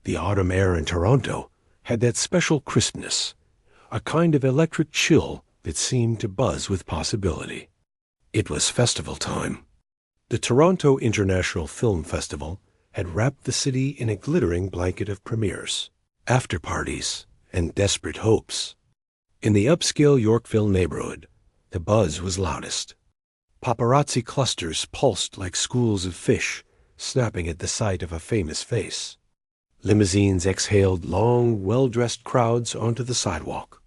The autumn air in Toronto had that special crispness, a kind of electric chill that seemed to buzz with possibility. It was festival time. The Toronto International Film Festival had wrapped the city in a glittering blanket of premieres, after-parties, and desperate hopes. In the upscale Yorkville neighborhood, the buzz was loudest. Paparazzi clusters pulsed like schools of fish, snapping at the sight of a famous face. Limousines exhaled long, well-dressed crowds onto the sidewalk,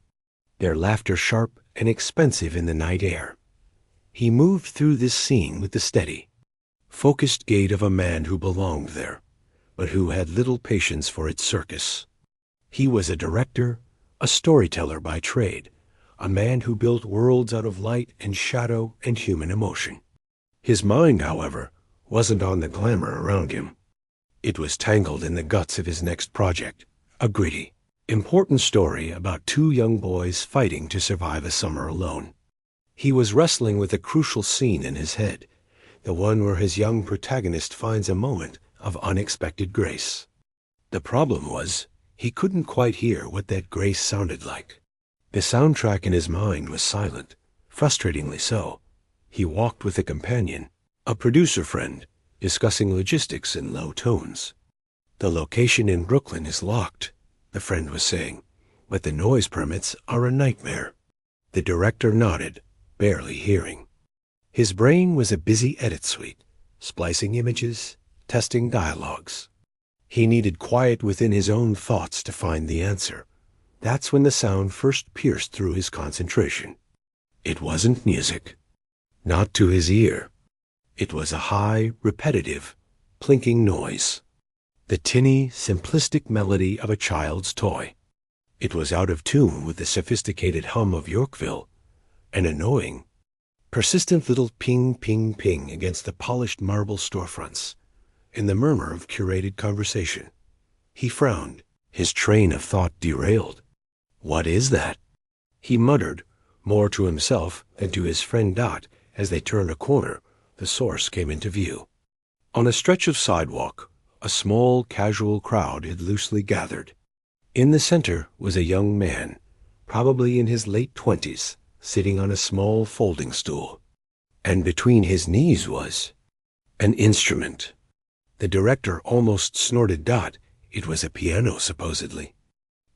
their laughter sharp and expensive in the night air. He moved through this scene with the steady, focused gait of a man who belonged there, but who had little patience for its circus. He was a director, a storyteller by trade, a man who built worlds out of light and shadow and human emotion. His mind, however, wasn't on the glamour around him. It was tangled in the guts of his next project, a gritty, important story about two young boys fighting to survive a summer alone. He was wrestling with a crucial scene in his head, the one where his young protagonist finds a moment of unexpected grace. The problem was, he couldn't quite hear what that grace sounded like. The soundtrack in his mind was silent, frustratingly so. He walked with a companion, a producer friend, discussing logistics in low tones. "The location in Brooklyn is locked," the friend was saying, "but the noise permits are a nightmare." The director nodded, barely hearing. His brain was a busy edit suite, splicing images, testing dialogues. He needed quiet within his own thoughts to find the answer. That's when the sound first pierced through his concentration. It wasn't music. Not to his ear. It was a high, repetitive, plinking noise. The tinny, simplistic melody of a child's toy. It was out of tune with the sophisticated hum of Yorkville, an annoying, persistent little ping, ping, ping against the polished marble storefronts, in the murmur of curated conversation. He frowned, his train of thought derailed. "What is that?" he muttered, more to himself than to his friend Dot. As they turned a corner, the source came into view. On a stretch of sidewalk, a small, casual crowd had loosely gathered. In the center was a young man, probably in his late 20s, sitting on a small folding stool. And between his knees was an instrument. The director almost snorted. Dot. It was a piano, supposedly.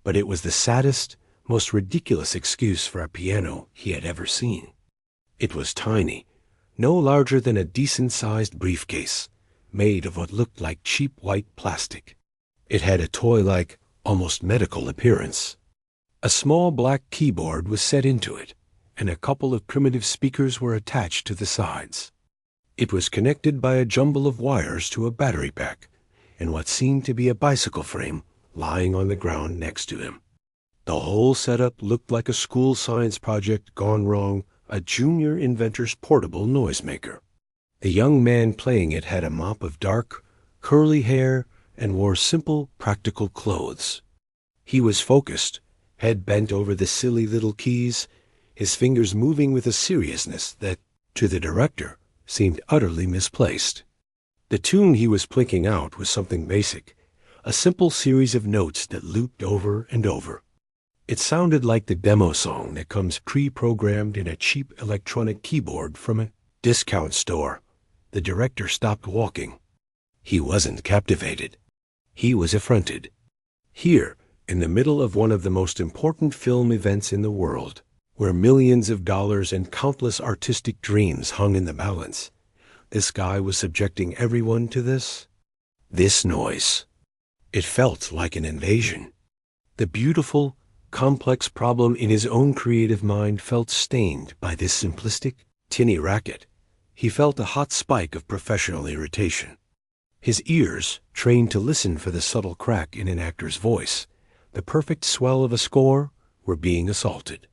But it was the saddest, most ridiculous excuse for a piano he had ever seen. It was tiny, no larger than a decent-sized briefcase, made of what looked like cheap white plastic. It had a toy-like, almost medical appearance. A small black keyboard was set into it, and a couple of primitive speakers were attached to the sides. It was connected by a jumble of wires to a battery pack, and what seemed to be a bicycle frame lying on the ground next to him. The whole setup looked like a school science project gone wrong, a junior inventor's portable noisemaker. The young man playing it had a mop of dark, curly hair and wore simple, practical clothes. He was focused, head bent over the silly little keys, his fingers moving with a seriousness that, to the director, seemed utterly misplaced. The tune he was plinking out was something basic, a simple series of notes that looped over and over. It sounded like the demo song that comes pre-programmed in a cheap electronic keyboard from a discount store. The director stopped walking. He wasn't captivated. He was affronted. Here, in the middle of one of the most important film events in the world, where millions of dollars and countless artistic dreams hung in the balance, this guy was subjecting everyone to this noise. It felt like an invasion. The beautiful, complex problem in his own creative mind felt stained by this simplistic, tinny racket. He felt a hot spike of professional irritation. His ears, trained to listen for the subtle crack in an actor's voice, the perfect swell of a score, were being assaulted.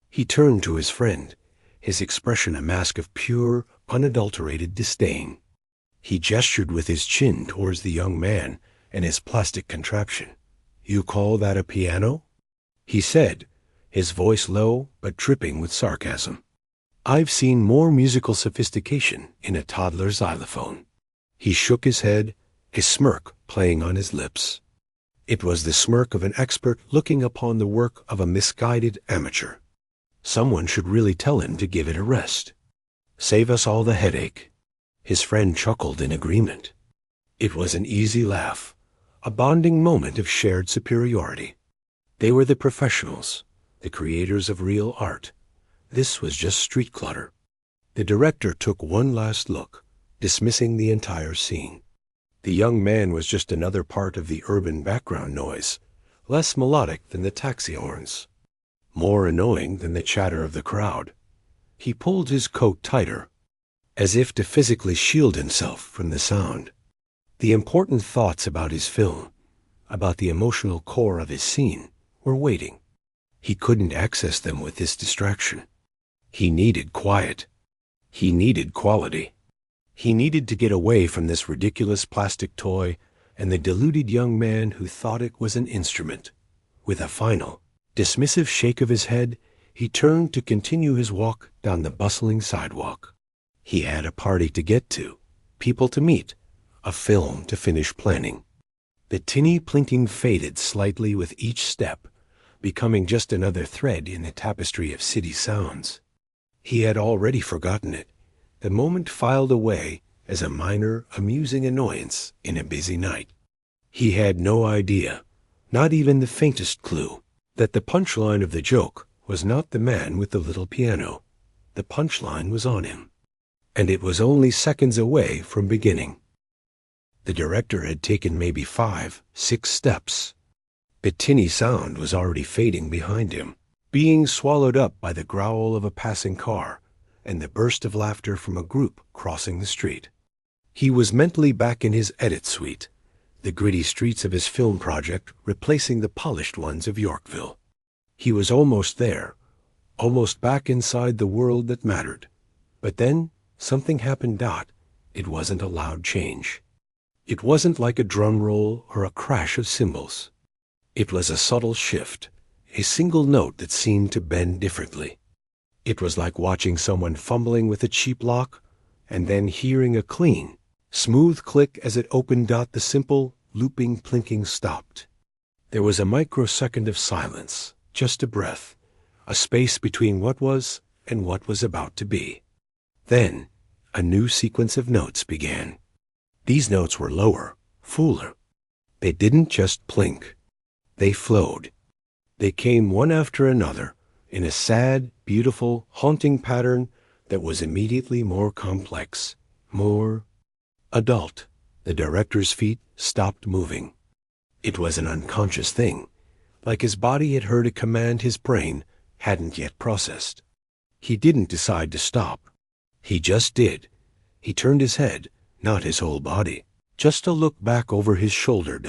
He turned to his friend, his expression a mask of pure, unadulterated disdain. He gestured with his chin towards the young man and his plastic contraption. "You call that a piano?" he said, his voice low but dripping with sarcasm. "I've seen more musical sophistication in a toddler's xylophone." He shook his head, a smirk playing on his lips. It was the smirk of an expert looking upon the work of a misguided amateur. Someone should really tell him to give it a rest. Save us all the headache. His friend chuckled in agreement. It was an easy laugh, a bonding moment of shared superiority. They were the professionals, the creators of real art. This was just street clutter. The director took one last look, dismissing the entire scene. The young man was just another part of the urban background noise, less melodic than the taxi horns, more annoying than the chatter of the crowd. He pulled his coat tighter, as if to physically shield himself from the sound. The important thoughts about his film, about the emotional core of his scene, were waiting. He couldn't access them with this distraction. He needed quiet. He needed quality. He needed to get away from this ridiculous plastic toy and the deluded young man who thought it was an instrument. With a final, dismissive shake of his head, he turned to continue his walk down the bustling sidewalk. He had a party to get to, people to meet, a film to finish planning. The tinny plinking faded slightly with each step, becoming just another thread in the tapestry of city sounds. He had already forgotten it. The moment filed away as a minor, amusing annoyance in a busy night. He had no idea, not even the faintest clue, that the punchline of the joke was not the man with the little piano. The punchline was on him, and it was only seconds away from beginning. The director had taken maybe 5, 6 steps. The tinny sound was already fading behind him, being swallowed up by the growl of a passing car and the burst of laughter from a group crossing the street. He was mentally back in his edit suite, the gritty streets of his film project replacing the polished ones of Yorkville. He was almost there, almost back inside the world that mattered. But then something happened. It wasn't a loud change. It wasn't like a drum roll or a crash of cymbals. It was a subtle shift, a single note that seemed to bend differently. It was like watching someone fumbling with a cheap lock and then hearing a clean, smooth click as it opened. The simple, looping plinking stopped. There was a microsecond of silence, just a breath, a space between what was and what was about to be. Then, a new sequence of notes began. These notes were lower, fuller. They didn't just plink. They flowed. They came one after another in a sad, beautiful, haunting pattern that was immediately more complex, more adult. The director's feet stopped moving. It was an unconscious thing, like his body had heard a command his brain hadn't yet processed. He didn't decide to stop. He just did. He turned his head, not his whole body, just to look back over his shoulder.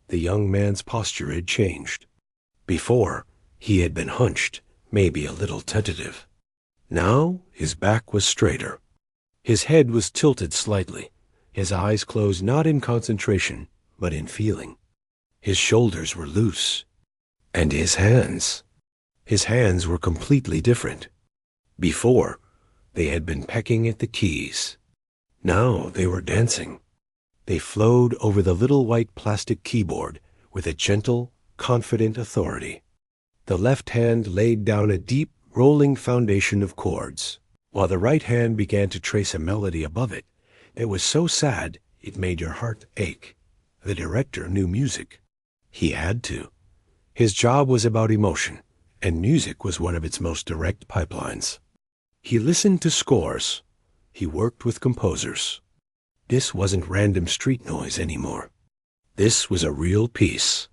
The young man's posture had changed. Before, he had been hunched, maybe a little tentative. Now, his back was straighter. His head was tilted slightly, his eyes closed not in concentration, but in feeling. His shoulders were loose. And his hands were completely different. Before, they had been pecking at the keys. Now they were dancing. They flowed over the little white plastic keyboard with a gentle, confident authority. The left hand laid down a deep, rolling foundation of chords, while the right hand began to trace a melody above it that was so sad it made your heart ache. The director knew music. He had to. His job was about emotion, and music was one of its most direct pipelines. He listened to scores. He worked with composers. This wasn't random street noise anymore. This was a real piece.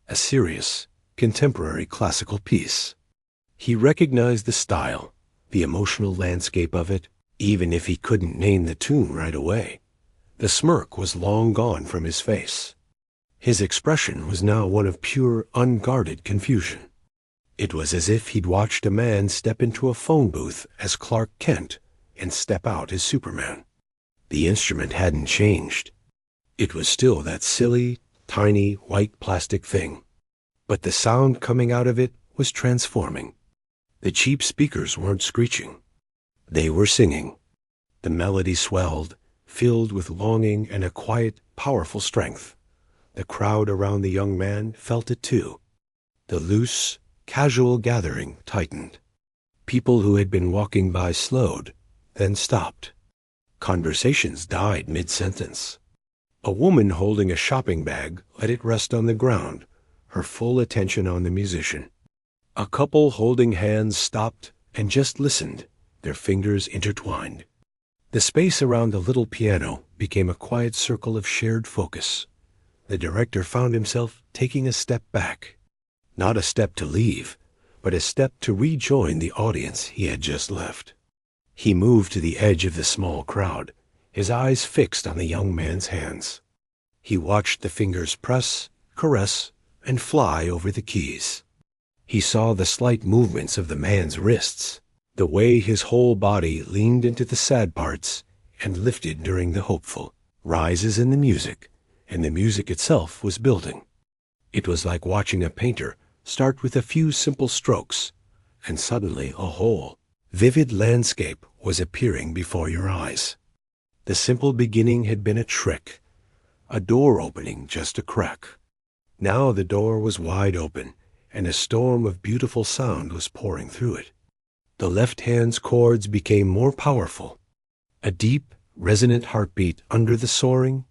A serious, contemporary classical piece. He recognized the style, the emotional landscape of it, even if he couldn't name the tune right away. The smirk was long gone from his face. His expression was now one of pure, unguarded confusion. It was as if he'd watched a man step into a phone booth as Clark Kent and step out as Superman. The instrument hadn't changed. It was still that silly, tiny, white plastic thing. But the sound coming out of it was transforming. The cheap speakers weren't screeching. They were singing. The melody swelled, filled with longing and a quiet, powerful strength. The crowd around the young man felt it too. The loose, casual gathering tightened. People who had been walking by slowed, then stopped. Conversations died mid-sentence. A woman holding a shopping bag let it rest on the ground, her full attention on the musician. A couple holding hands stopped and just listened, their fingers intertwined. The space around the little piano became a quiet circle of shared focus. The director found himself taking a step back. Not a step to leave, but a step to rejoin the audience he had just left. He moved to the edge of the small crowd, his eyes fixed on the young man's hands. He watched the fingers press, caress, and fly over the keys. He saw the slight movements of the man's wrists, the way his whole body leaned into the sad parts and lifted during the hopeful rises in the music, and the music itself was building. It was like watching a painter start with a few simple strokes, and suddenly a whole, vivid landscape was appearing before your eyes. The simple beginning had been a trick, a door opening just a crack. Now the door was wide open, and a storm of beautiful sound was pouring through it. The left hand's chords became more powerful, a deep, resonant heartbeat under the soaring,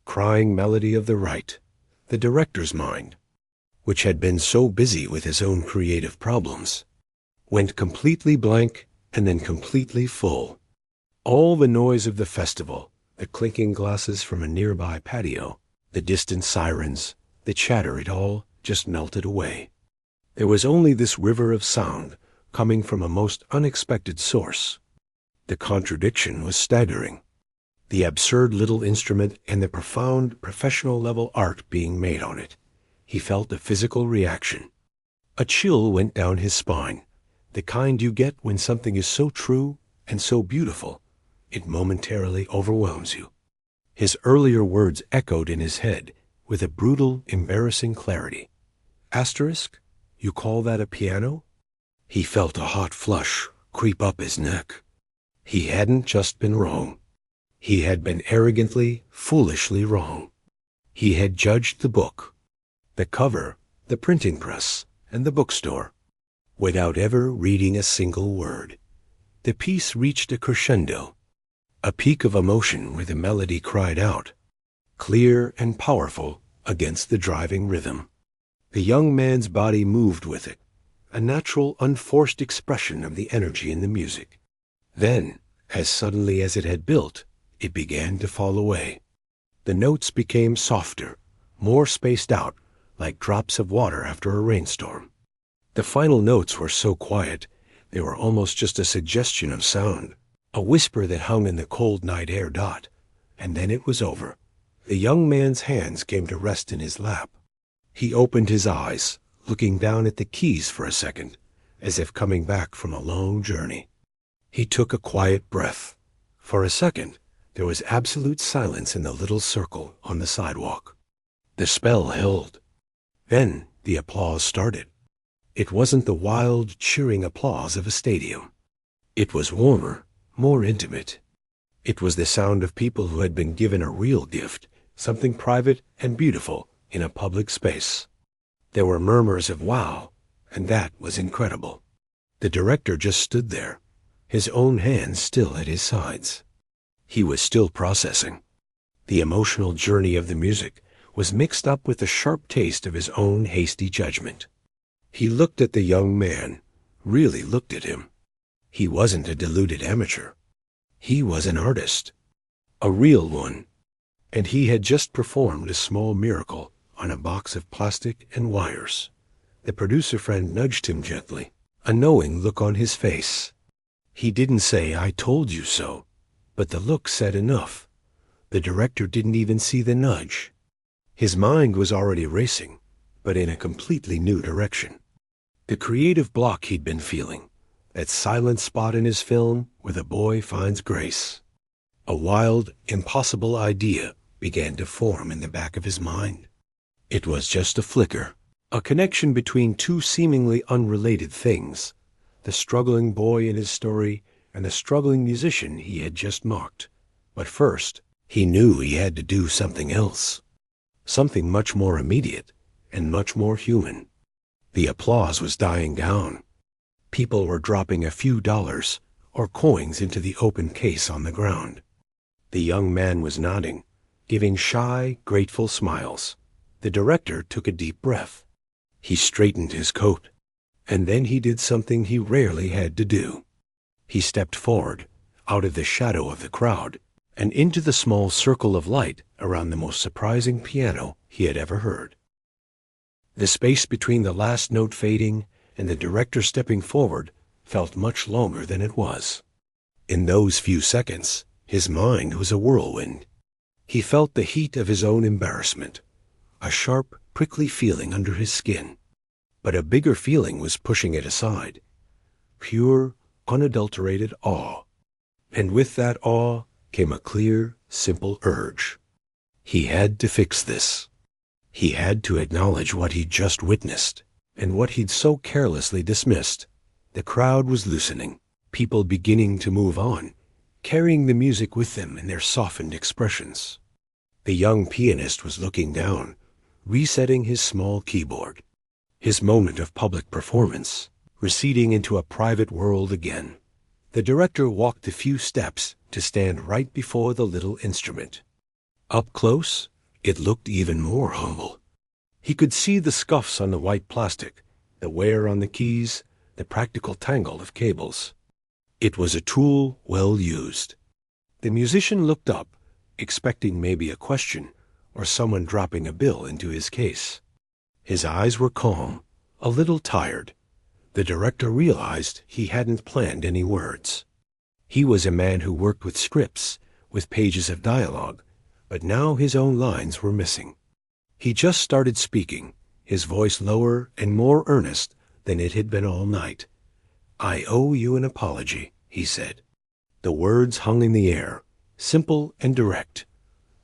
crying melody of the right, the director's mind, which had been so busy with his own creative problems, went completely blank and then completely full. All the noise of the festival, the clinking glasses from a nearby patio, the distant sirens, the chatter, it all just melted away. There was only this river of sound coming from a most unexpected source. The contradiction was staggering. The absurd little instrument and the profound professional-level art being made on it. He felt a physical reaction. A chill went down his spine, the kind you get when something is so true and so beautiful, it momentarily overwhelms you. His earlier words echoed in his head with a brutal, embarrassing clarity. Asterisk? You call that a piano? He felt a hot flush creep up his neck. He hadn't just been wrong. He had been arrogantly, foolishly wrong. He had judged the book, the cover, the printing press, and the bookstore, without ever reading a single word. The piece reached a crescendo, a peak of emotion where the melody cried out, clear and powerful against the driving rhythm. The young man's body moved with it, a natural, unforced expression of the energy in the music. Then, as suddenly as it had built, it began to fall away. The notes became softer, more spaced out, like drops of water after a rainstorm. The final notes were so quiet, they were almost just a suggestion of sound, a whisper that hung in the cold night air. And then it was over. The young man's hands came to rest in his lap. He opened his eyes, looking down at the keys for a second, as if coming back from a long journey. He took a quiet breath. For a second, there was absolute silence in the little circle on the sidewalk. The spell held. Then the applause started. It wasn't the wild, cheering applause of a stadium. It was warmer, more intimate. It was the sound of people who had been given a real gift, something private and beautiful in a public space. There were murmurs of wow, and that was incredible. The director just stood there, his own hands still at his sides. He was still processing. The emotional journey of the music was mixed up with the sharp taste of his own hasty judgment. He looked at the young man, really looked at him. He wasn't a deluded amateur. He was an artist, a real one, and he had just performed a small miracle on a box of plastic and wires. The producer friend nudged him gently, a knowing look on his face. He didn't say, "I told you so," but the look said enough. The director didn't even see the nudge. His mind was already racing, but in a completely new direction. The creative block he'd been feeling, that silent spot in his film where the boy finds grace. A wild, impossible idea began to form in the back of his mind. It was just a flicker, a connection between two seemingly unrelated things, the struggling boy in his story and the struggling musician he had just mocked. But first, he knew he had to do something else. something much more immediate and much more human. The applause was dying down. People were dropping a few dollars or coins into the open case on the ground. The young man was nodding, giving shy, grateful smiles. The director took a deep breath. He straightened his coat, and then he did something he rarely had to do. He stepped forward, out of the shadow of the crowd, and into the small circle of light around the most surprising piano he had ever heard. The space between the last note fading and the director stepping forward felt much longer than it was. In those few seconds, his mind was a whirlwind. He felt the heat of his own embarrassment, a sharp, prickly feeling under his skin. But a bigger feeling was pushing it aside. Pure, unadulterated awe. And with that awe came a clear, simple urge. He had to fix this. He had to acknowledge what he'd just witnessed, and what he'd so carelessly dismissed. The crowd was loosening, people beginning to move on, carrying the music with them in their softened expressions. The young pianist was looking down, resetting his small keyboard. His moment of public performance, receding into a private world again. The director walked a few steps to stand right before the little instrument. Up close, it looked even more humble. He could see the scuffs on the white plastic, the wear on the keys, the practical tangle of cables. It was a tool well used. The musician looked up, expecting maybe a question or someone dropping a bill into his case. His eyes were calm, a little tired. The director realized he hadn't planned any words. He was a man who worked with scripts, with pages of dialogue, but now his own lines were missing. He just started speaking, his voice lower and more earnest than it had been all night. "I owe you an apology," he said. The words hung in the air, simple and direct.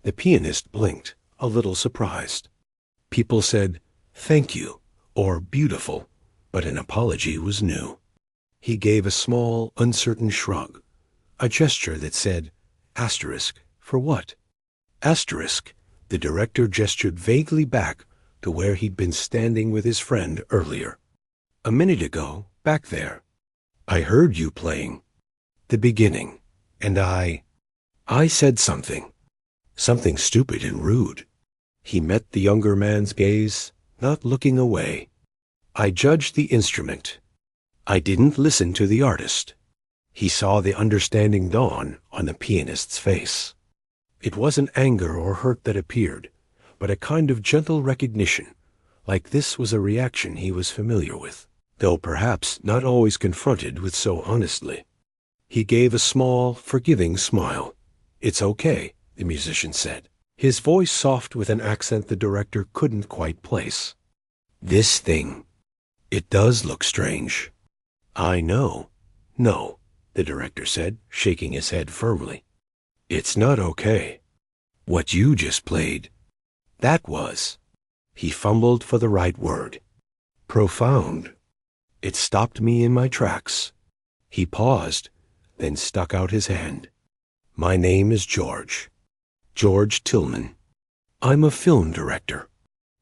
The pianist blinked, a little surprised. People said, "Thank you," or "beautiful," but an apology was new. He gave a small, uncertain shrug, a gesture that said, "Asterisk, for what?" Asterisk, the director gestured vaguely back to where he'd been standing with his friend earlier. "A minute ago, back there. I heard you playing. The beginning. And I said something. Something stupid and rude." He met the younger man's gaze, not looking away. "I judged the instrument. I didn't listen to the artist." He saw the understanding dawn on the pianist's face. It wasn't anger or hurt that appeared, but a kind of gentle recognition, like this was a reaction he was familiar with, though perhaps not always confronted with so honestly. He gave a small, forgiving smile. "It's okay," the musician said, his voice soft with an accent the director couldn't quite place. "This thing, it does look strange." "I know." "No," the director said, shaking his head firmly. "It's not okay. What you just played, that was—" He fumbled for the right word. "Profound." It stopped me in my tracks. He paused, then stuck out his hand. "My name is George. George Tillman. I'm a film director."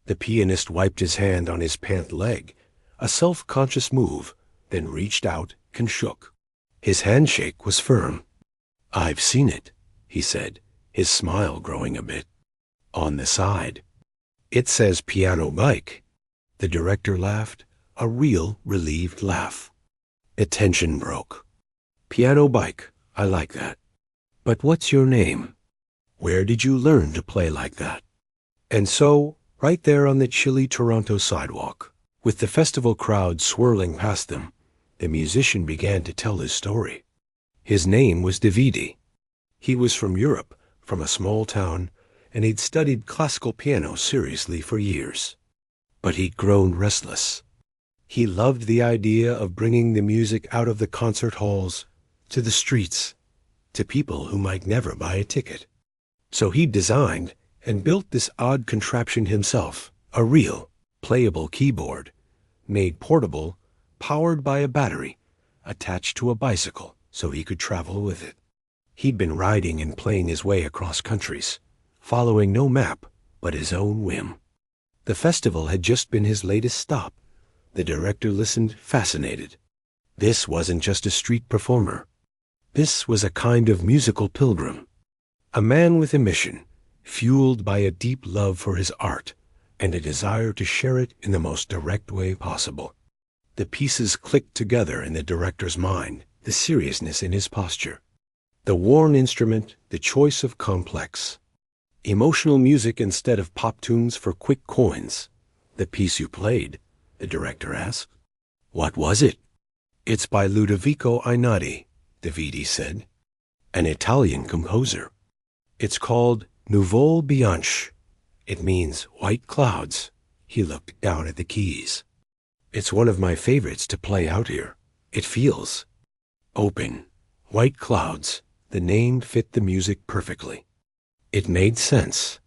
The pianist wiped his hand on his pant leg, a self-conscious move, then reached out and shook. His handshake was firm. "I've seen it," he said, his smile growing a bit. "On the side. It says piano bike." The director laughed, a real relieved laugh. Attention broke. "Piano bike, I like that. But what's your name? Where did you learn to play like that?" And so, right there on the chilly Toronto sidewalk, with the festival crowd swirling past them, the musician began to tell his story. His name was Davide. He was from Europe, from a small town, and he'd studied classical piano seriously for years. But he'd grown restless. He loved the idea of bringing the music out of the concert halls to the streets, to people who might never buy a ticket. So he designed and built this odd contraption himself, a real, playable keyboard, made portable, powered by a battery, attached to a bicycle so he could travel with it. He'd been riding and playing his way across countries, following no map, but his own whim. The festival had just been his latest stop. The director listened, fascinated. This wasn't just a street performer. This was a kind of musical pilgrim. A man with a mission, fueled by a deep love for his art and a desire to share it in the most direct way possible. The pieces clicked together in the director's mind, the seriousness in his posture. The worn instrument, the choice of complex. Emotional music instead of pop tunes for quick coins. The piece you played, the director asked. What was it? It's by Ludovico Einaudi, Davide said, an Italian composer. It's called Nuvole Bianche. It means white clouds. He looked down at the keys. It's one of my favorites to play out here. It feels open. White clouds. The name fit the music perfectly. It made sense.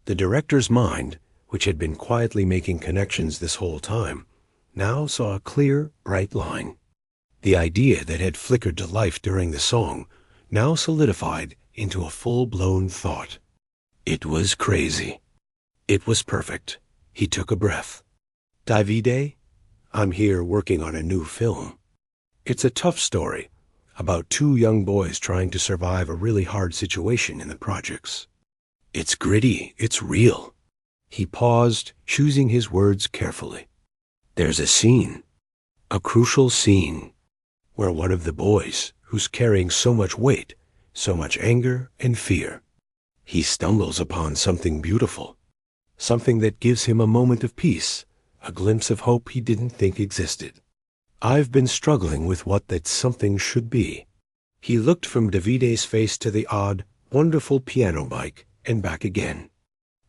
The director's mind, which had been quietly making connections this whole time, now saw a clear, bright line. The idea that had flickered to life during the song now solidified into a full-blown thought. It was crazy. It was perfect. He took a breath. Davide, I'm here working on a new film. It's a tough story about two young boys trying to survive a really hard situation in the projects. It's gritty. It's real. He paused, choosing his words carefully. There's a scene, a crucial scene, where one of the boys, who's carrying so much weight, so much anger and fear, he stumbles upon something beautiful, something that gives him a moment of peace, a glimpse of hope he didn't think existed. I've been struggling with what that something should be. He looked from Davide's face to the odd, wonderful piano bike and back again.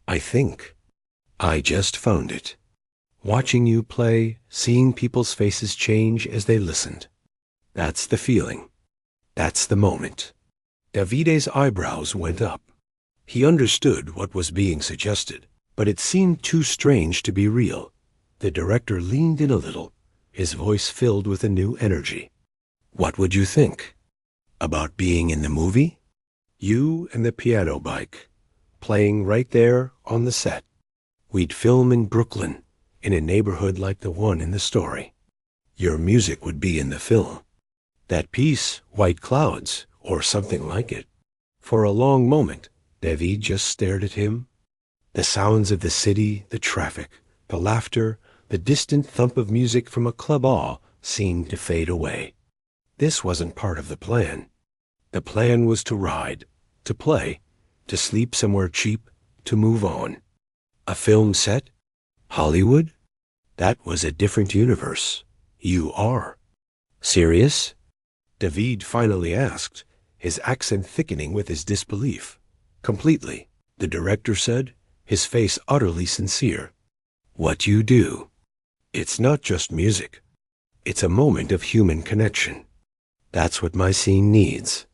I think I just found it. Watching you play, seeing people's faces change as they listened. That's the feeling. That's the moment. Davide's eyebrows went up. He understood what was being suggested, but it seemed too strange to be real. The director leaned in a little, his voice filled with a new energy. What would you think? About being in the movie? You and the piano bike, playing right there on the set. We'd film in Brooklyn, in a neighborhood like the one in the story. Your music would be in the film. That piece, White Clouds, or something like it. For a long moment, David just stared at him. The sounds of the city, the traffic, the laughter, the distant thump of music from a club all seemed to fade away. This wasn't part of the plan. The plan was to ride, to play, to sleep somewhere cheap, to move on. A film set? Hollywood? That was a different universe. You are. Serious? David finally asked, his accent thickening with his disbelief. Completely, the director said, his face utterly sincere. What you do. It's not just music. It's a moment of human connection. That's what my scene needs.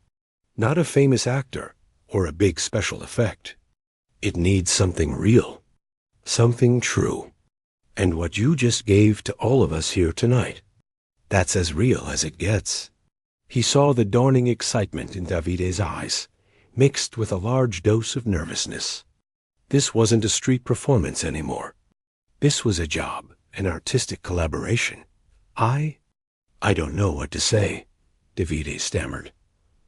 Not a famous actor or a big special effect. It needs something real. Something true. And what you just gave to all of us here tonight. That's as real as it gets. He saw the dawning excitement in Davide's eyes, mixed with a large dose of nervousness. This wasn't a street performance anymore. This was a job, an artistic collaboration. I don't know what to say, Davide stammered.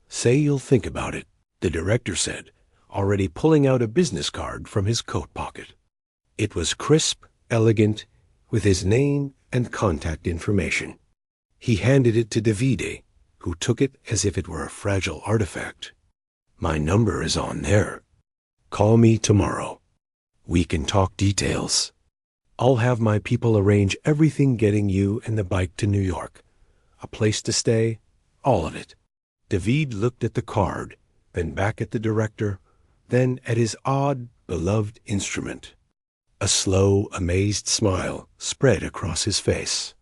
Say you'll think about it, the director said, already pulling out a business card from his coat pocket. It was crisp, elegant, with his name and contact information. He handed it to Davide, who took it as if it were a fragile artifact. My number is on there. Call me tomorrow. We can talk details. I'll have my people arrange everything getting you and the bike to New York. A place to stay, all of it. David looked at the card, then back at the director, then at his odd, beloved instrument. A slow, amazed smile spread across his face.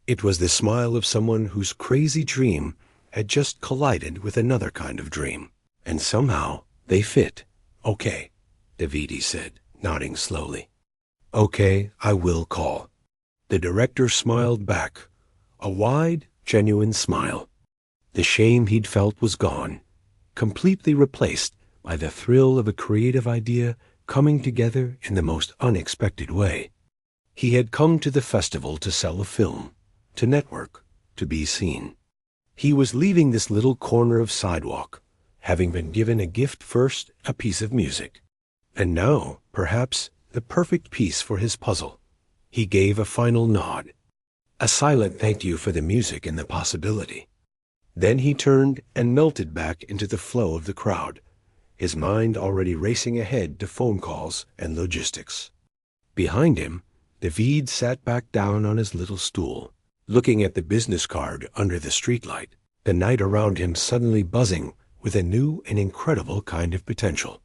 It was the smile of someone whose crazy dream had just collided with another kind of dream, and somehow they fit. Okay, Davide said, nodding slowly. Okay, I will call. The director smiled back, a wide, genuine smile. The shame he'd felt was gone, completely replaced by the thrill of a creative idea coming together in the most unexpected way. He had come to the festival to sell a film, to network, to be seen. He was leaving this little corner of sidewalk, having been given a gift first, a piece of music, and now, perhaps, the perfect piece for his puzzle. He gave a final nod, a silent thank you for the music and the possibility. Then he turned and melted back into the flow of the crowd, his mind already racing ahead to phone calls and logistics. Behind him, David sat back down on his little stool, looking at the business card under the streetlight, the night around him suddenly buzzing with a new and incredible kind of potential.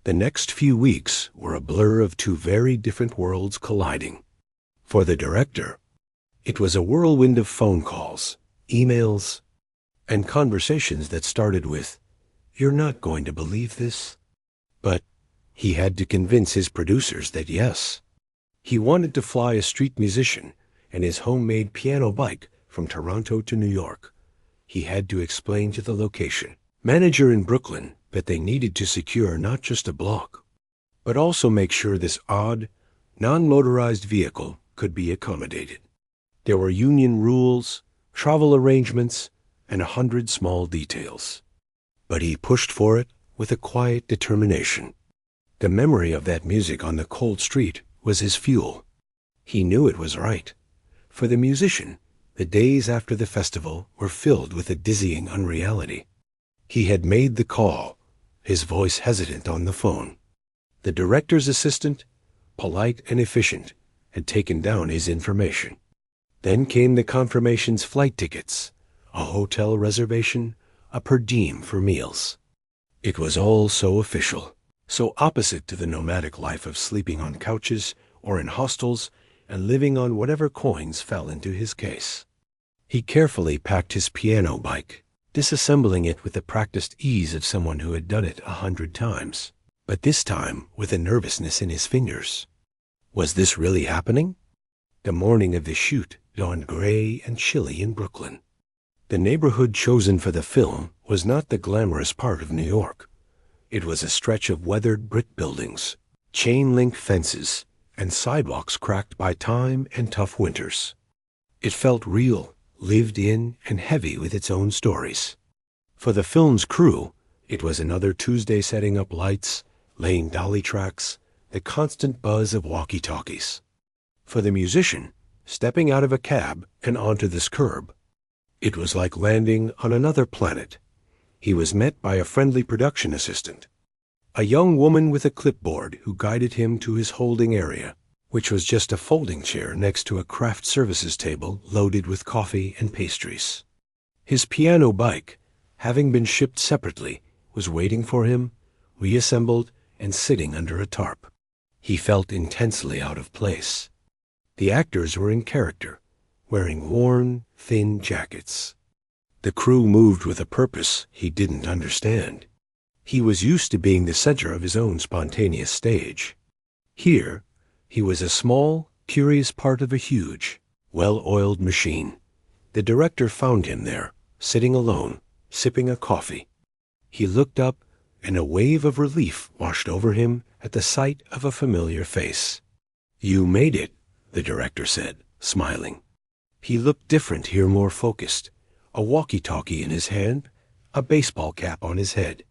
The next few weeks were a blur of two very different worlds colliding. For the director, it was a whirlwind of phone calls, emails, and conversations that started with, "You're not going to believe this." But he had to convince his producers that yes. He wanted to fly a street musician and his homemade piano bike from Toronto to New York. He had to explain to the location manager in Brooklyn that they needed to secure not just a block, but also make sure this odd, non-motorized vehicle could be accommodated. There were union rules, travel arrangements, and 100 small details. But he pushed for it with a quiet determination. The memory of that music on the cold street was his fuel. He knew it was right. For the musician, the days after the festival were filled with a dizzying unreality. He had made the call, his voice hesitant on the phone. The director's assistant, polite and efficient, had taken down his information. Then came the confirmation's flight tickets, a hotel reservation, a per diem for meals. It was all so official, so opposite to the nomadic life of sleeping on couches or in hostels and living on whatever coins fell into his case. He carefully packed his piano bike, disassembling it with the practiced ease of someone who had done it 100 times, but this time with a nervousness in his fingers. Was this really happening? The morning of the shoot dawned gray and chilly in Brooklyn. The neighborhood chosen for the film was not the glamorous part of New York. It was a stretch of weathered brick buildings, chain-link fences, and sidewalks cracked by time and tough winters. It felt real, lived in, and heavy with its own stories. For the film's crew, it was another Tuesday setting up lights, laying dolly tracks, the constant buzz of walkie-talkies. For the musician, stepping out of a cab and onto this curb, it was like landing on another planet. He was met by a friendly production assistant, a young woman with a clipboard who guided him to his holding area, which was just a folding chair next to a craft services table loaded with coffee and pastries. His piano bike, having been shipped separately, was waiting for him, reassembled and sitting under a tarp. He felt intensely out of place. The actors were in character, wearing worn, thin jackets. The crew moved with a purpose he didn't understand. He was used to being the center of his own spontaneous stage. Here, he was a small, curious part of a huge, well-oiled machine. The director found him there, sitting alone, sipping a coffee. He looked up, and a wave of relief washed over him at the sight of a familiar face. "You made it," the director said, smiling. He looked different here, more focused, a walkie-talkie in his hand, a baseball cap on his head.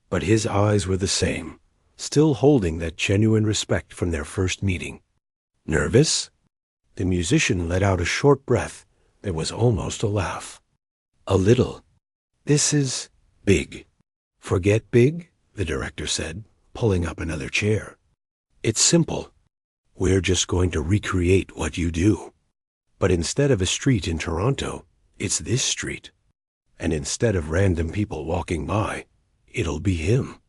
But his eyes were the same, still holding that genuine respect from their first meeting. "Nervous?" The musician let out a short breath that was almost a laugh. "A little. This is big." "Forget big," the director said, pulling up another chair. "It's simple. We're just going to recreate what you do. But instead of a street in Toronto, it's this street. And instead of random people walking by, it'll be him."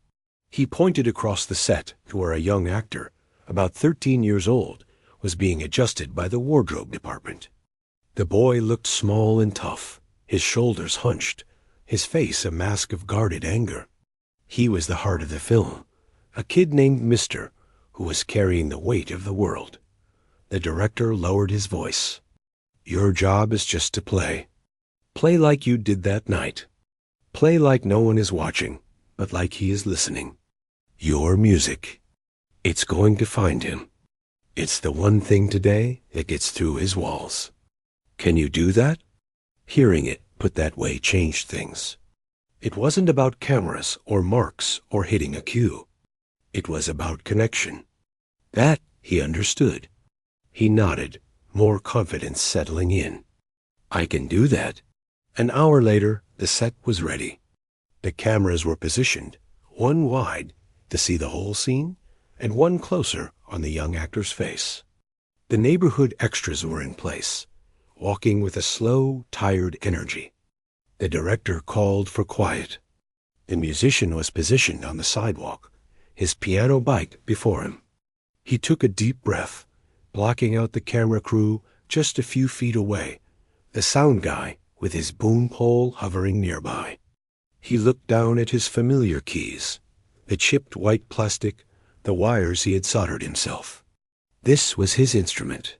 He pointed across the set to where a young actor, about 13 years old, was being adjusted by the wardrobe department. The boy looked small and tough, his shoulders hunched, his face a mask of guarded anger. He was the heart of the film, a kid named Mister, who was carrying the weight of the world. The director lowered his voice. "Your job is just to play. Play like you did that night. Play like no one is watching, but like he is listening. Your music. It's going to find him. It's the one thing today that gets through his walls. Can you do that? Hearing it put that way changed things. It wasn't about cameras or marks or hitting a cue. It was about connection. That he understood. He nodded, more confidence settling in. I can do that. An hour later, the set was ready. The cameras were positioned, one wide to see the whole scene, and one closer on the young actor's face. The neighborhood extras were in place, walking with a slow, tired energy. The director called for quiet. The musician was positioned on the sidewalk, his piano bike before him. He took a deep breath, blocking out the camera crew just a few feet away, the sound guy with his boom pole hovering nearby. He looked down at his familiar keys, the chipped white plastic, the wires he had soldered himself. This was his instrument.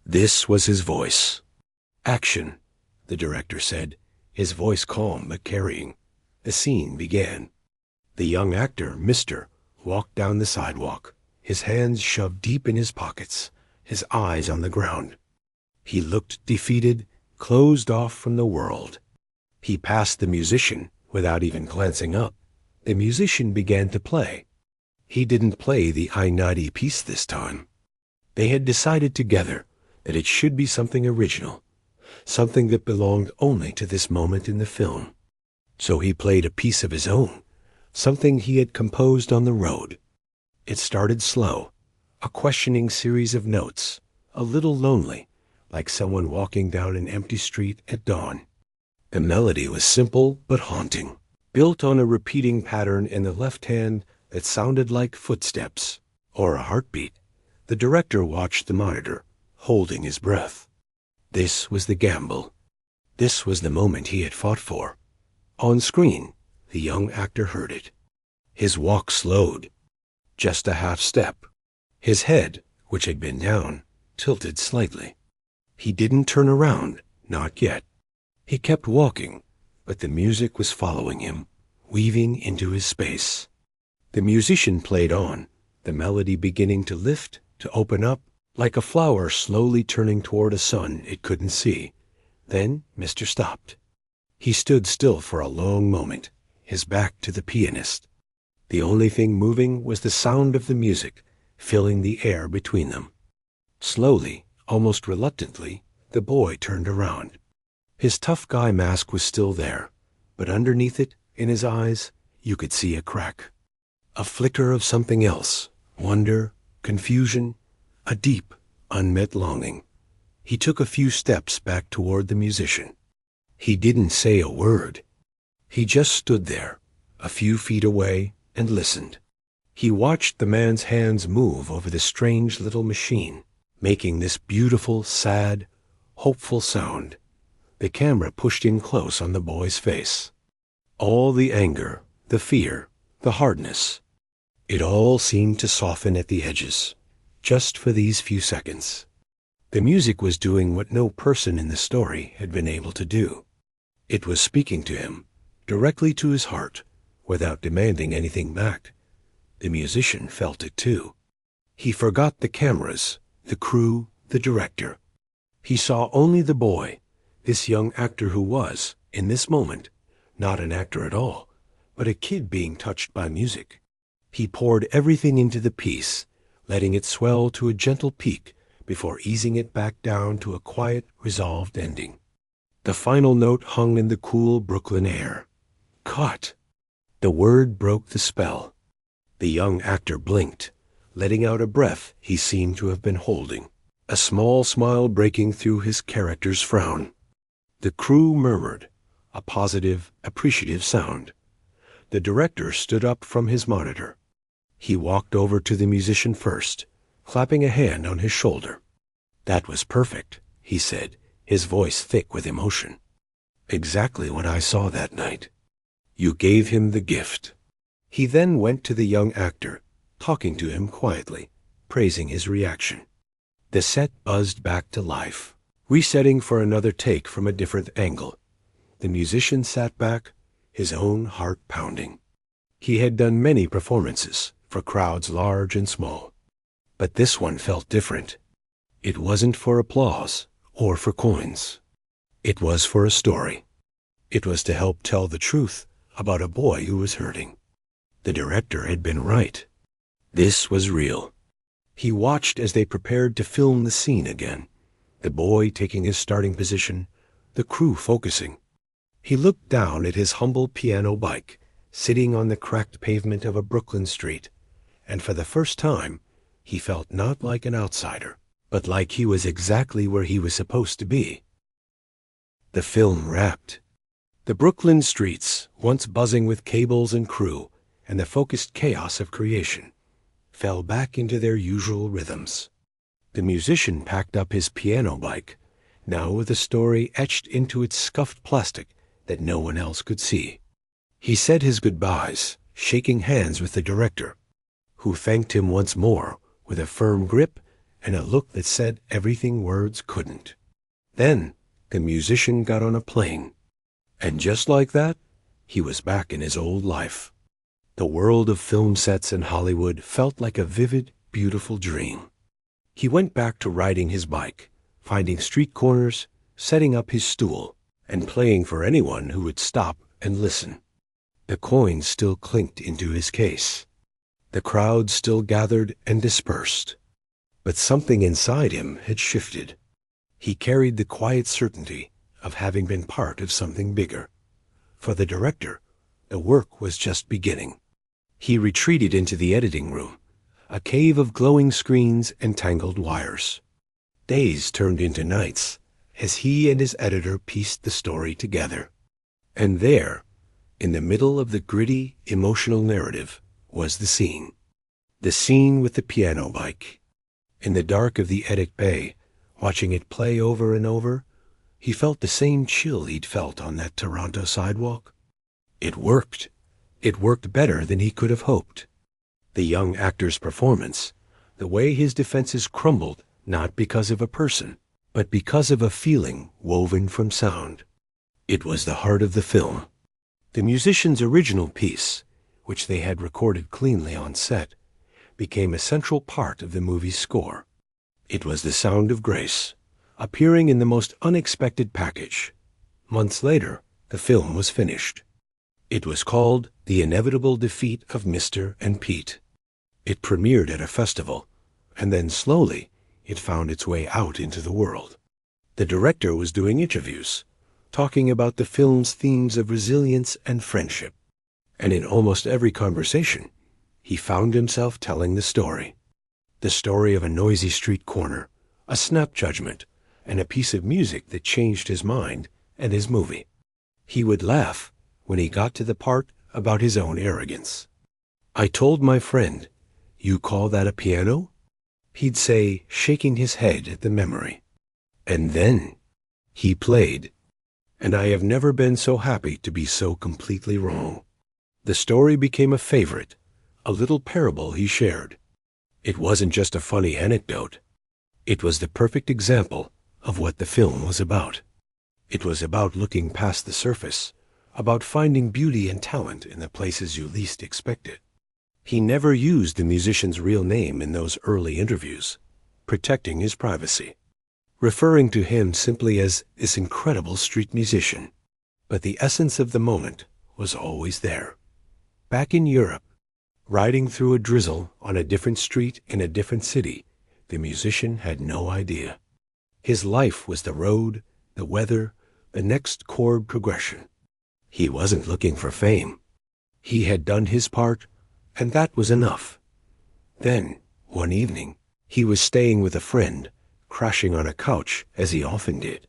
This was his voice. Action, the director said, his voice calm but carrying. The scene began. The young actor, Mr., walked down the sidewalk, his hands shoved deep in his pockets, his eyes on the ground. He looked defeated, closed off from the world. He passed the musician without even glancing up. The musician began to play. He didn't play the I-90 piece this time. They had decided together that it should be something original, something that belonged only to this moment in the film. So he played a piece of his own, something he had composed on the road. It started slow, a questioning series of notes, a little lonely, like someone walking down an empty street at dawn. The melody was simple but haunting, built on a repeating pattern in the left hand that sounded like footsteps or a heartbeat. The director watched the monitor, holding his breath. This was the gamble. This was the moment he had fought for. On screen, the young actor heard it. His walk slowed. Just a half step. His head, which had been down, tilted slightly. He didn't turn around, not yet. He kept walking, but the music was following him, weaving into his space. The musician played on, the melody beginning to lift, to open up, like a flower slowly turning toward a sun it couldn't see. Then Mr. stopped. He stood still for a long moment, his back to the pianist. The only thing moving was the sound of the music, filling the air between them. Slowly, almost reluctantly, the boy turned around. His tough guy mask was still there, but underneath it, in his eyes, you could see a crack. A flicker of something else, wonder, confusion, a deep, unmet longing. He took a few steps back toward the musician. He didn't say a word. He just stood there, a few feet away, and listened. He watched the man's hands move over the strange little machine, making this beautiful, sad, hopeful sound. The camera pushed in close on the boy's face. All the anger, the fear, the hardness. It all seemed to soften at the edges, just for these few seconds. The music was doing what no person in the story had been able to do. It was speaking to him, directly to his heart, without demanding anything back. The musician felt it too. He forgot the cameras, the crew, the director. He saw only the boy, this young actor who was, in this moment, not an actor at all, but a kid being touched by music. He poured everything into the piece, letting it swell to a gentle peak before easing it back down to a quiet, resolved ending. The final note hung in the cool Brooklyn air. Caught. The word broke the spell. The young actor blinked, letting out a breath he seemed to have been holding, a small smile breaking through his character's frown. The crew murmured, a positive, appreciative sound. The director stood up from his monitor. He walked over to the musician first, clapping a hand on his shoulder. That was perfect, he said, his voice thick with emotion. Exactly what I saw that night. You gave him the gift. He then went to the young actor, talking to him quietly, praising his reaction. The set buzzed back to life, resetting for another take from a different angle. The musician sat back, his own heart pounding. He had done many performances for crowds large and small, but this one felt different. It wasn't for applause or for coins. It was for a story. It was to help tell the truth about a boy who was hurting. The director had been right. This was real. He watched as they prepared to film the scene again, the boy taking his starting position, the crew focusing. He looked down at his humble piano bike, sitting on the cracked pavement of a Brooklyn street, and for the first time, he felt not like an outsider, but like he was exactly where he was supposed to be. The film wrapped. The Brooklyn streets, once buzzing with cables and crew and the focused chaos of creation, fell back into their usual rhythms. The musician packed up his piano bike, now with a story etched into its scuffed plastic that no one else could see. He said his goodbyes, shaking hands with the director, who thanked him once more with a firm grip and a look that said everything words couldn't. Then the musician got on a plane, and just like that, he was back in his old life. The world of film sets in Hollywood felt like a vivid, beautiful dream. He went back to riding his bike, finding street corners, setting up his stool, and playing for anyone who would stop and listen. The coins still clinked into his case. The crowd still gathered and dispersed. But something inside him had shifted. He carried the quiet certainty of having been part of something bigger. For the director, the work was just beginning. He retreated into the editing room, a cave of glowing screens and tangled wires. Days turned into nights as he and his editor pieced the story together. And there, in the middle of the gritty, emotional narrative, was the scene. The scene with the piano bike. In the dark of the edit bay, watching it play over and over, he felt the same chill he'd felt on that Toronto sidewalk. It worked. It worked better than he could have hoped. The young actor's performance, the way his defenses crumbled, not because of a person, but because of a feeling woven from sound. It was the heart of the film. The musician's original piece, which they had recorded cleanly on set, became a central part of the movie's score. It was the sound of grace, appearing in the most unexpected package. Months later, the film was finished. It was called The Inevitable Defeat of Mr. and Pete. It premiered at a festival, and then slowly it found its way out into the world. The director was doing interviews, talking about the film's themes of resilience and friendship. And in almost every conversation, he found himself telling the story of a noisy street corner, a snap judgment, and a piece of music that changed his mind and his movie. He would laugh when he got to the part about his own arrogance. "I told my friend, 'You call that a piano?' He'd say, shaking his head at the memory. And then he played, and I have never been so happy to be so completely wrong." The story became a favorite, a little parable he shared. It wasn't just a funny anecdote. It was the perfect example of what the film was about. It was about looking past the surface, about finding beauty and talent in the places you least expect it. He never used the musician's real name in those early interviews, protecting his privacy, referring to him simply as this incredible street musician. But the essence of the moment was always there. Back in Europe, riding through a drizzle on a different street in a different city, the musician had no idea. His life was the road, the weather, the next chord progression. He wasn't looking for fame. He had done his part, and that was enough. Then, one evening, he was staying with a friend, crashing on a couch, as he often did.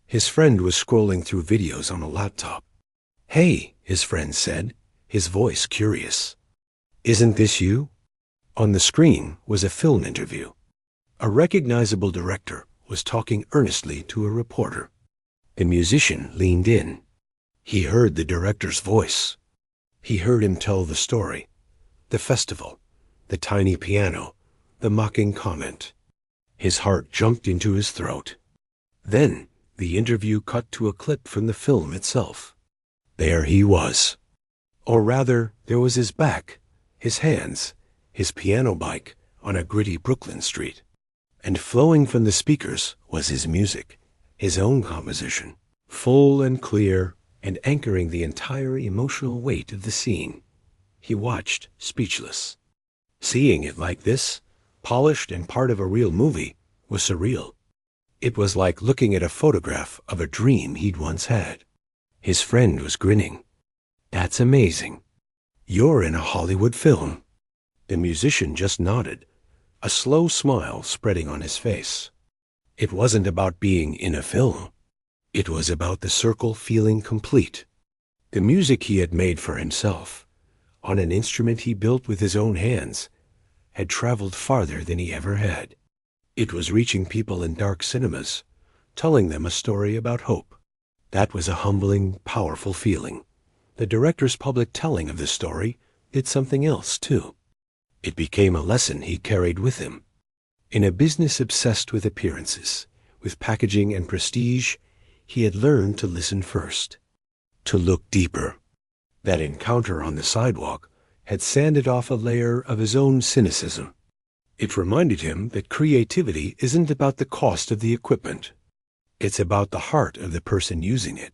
His friend was scrolling through videos on a laptop. "Hey," his friend said, his voice curious. "Isn't this you?" On the screen was a film interview. A recognizable director was talking earnestly to a reporter. The musician leaned in. He heard the director's voice. He heard him tell the story, the festival, the tiny piano, the mocking comment. His heart jumped into his throat. Then the interview cut to a clip from the film itself. There he was, Or rather, there was his back, his hands, his piano bike on a gritty Brooklyn street. And flowing from the speakers was his music, his own composition, full and clear and anchoring the entire emotional weight of the scene. He watched, speechless. Seeing it like this, polished and part of a real movie, was surreal. It was like looking at a photograph of a dream he'd once had. His friend was grinning. "That's amazing. You're in a Hollywood film." The musician just nodded, a slow smile spreading on his face. It wasn't about being in a film. It was about the circle feeling complete. The music he had made for himself, on an instrument he built with his own hands, had traveled farther than he ever had. It was reaching people in dark cinemas, telling them a story about hope. That was a humbling, powerful feeling. The director's public telling of the story did something else, too. It became a lesson he carried with him. In a business obsessed with appearances, with packaging and prestige, he had learned to listen first, to look deeper. That encounter on the sidewalk had sanded off a layer of his own cynicism. It reminded him that creativity isn't about the cost of the equipment. It's about the heart of the person using it.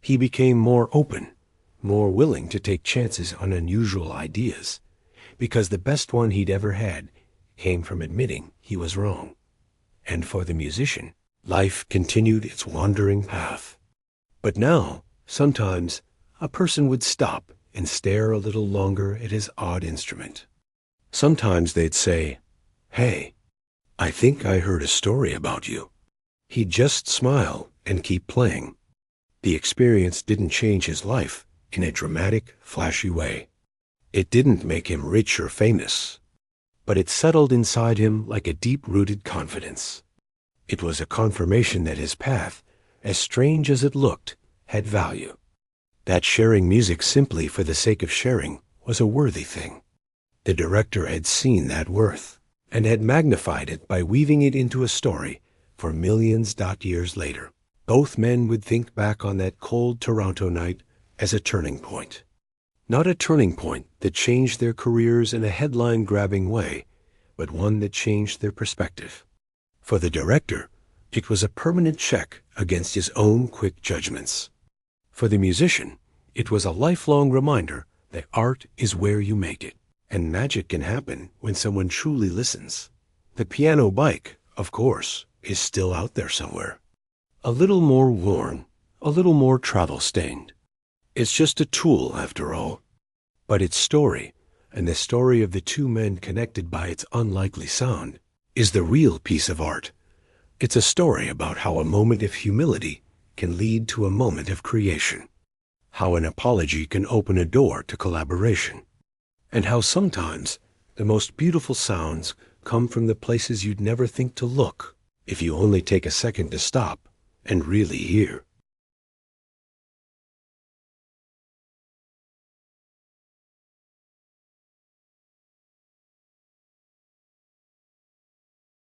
He became more open, more willing to take chances on unusual ideas, because the best one he'd ever had came from admitting he was wrong. And for the musician, life continued its wandering path. But now, sometimes, a person would stop and stare a little longer at his odd instrument. Sometimes they'd say, "Hey, I think I heard a story about you." He'd just smile and keep playing. The experience didn't change his life in a dramatic, flashy way. It didn't make him rich or famous, but it settled inside him like a deep-rooted confidence. It was a confirmation that his path, as strange as it looked, had value. That sharing music simply for the sake of sharing was a worthy thing. The director had seen that worth, and had magnified it by weaving it into a story for millions years later. Both men would think back on that cold Toronto night as a turning point. Not a turning point that changed their careers in a headline-grabbing way, but one that changed their perspective. For the director, it was a permanent check against his own quick judgments. For the musician, it was a lifelong reminder that art is where you make it, and magic can happen when someone truly listens. The piano bike, of course, is still out there somewhere. A little more worn, a little more travel-stained. It's just a tool, after all. But its story, and the story of the two men connected by its unlikely sound, is the real piece of art. It's a story about how a moment of humility can lead to a moment of creation, how an apology can open a door to collaboration, and how sometimes the most beautiful sounds come from the places you'd never think to look if you only take a second to stop and really hear.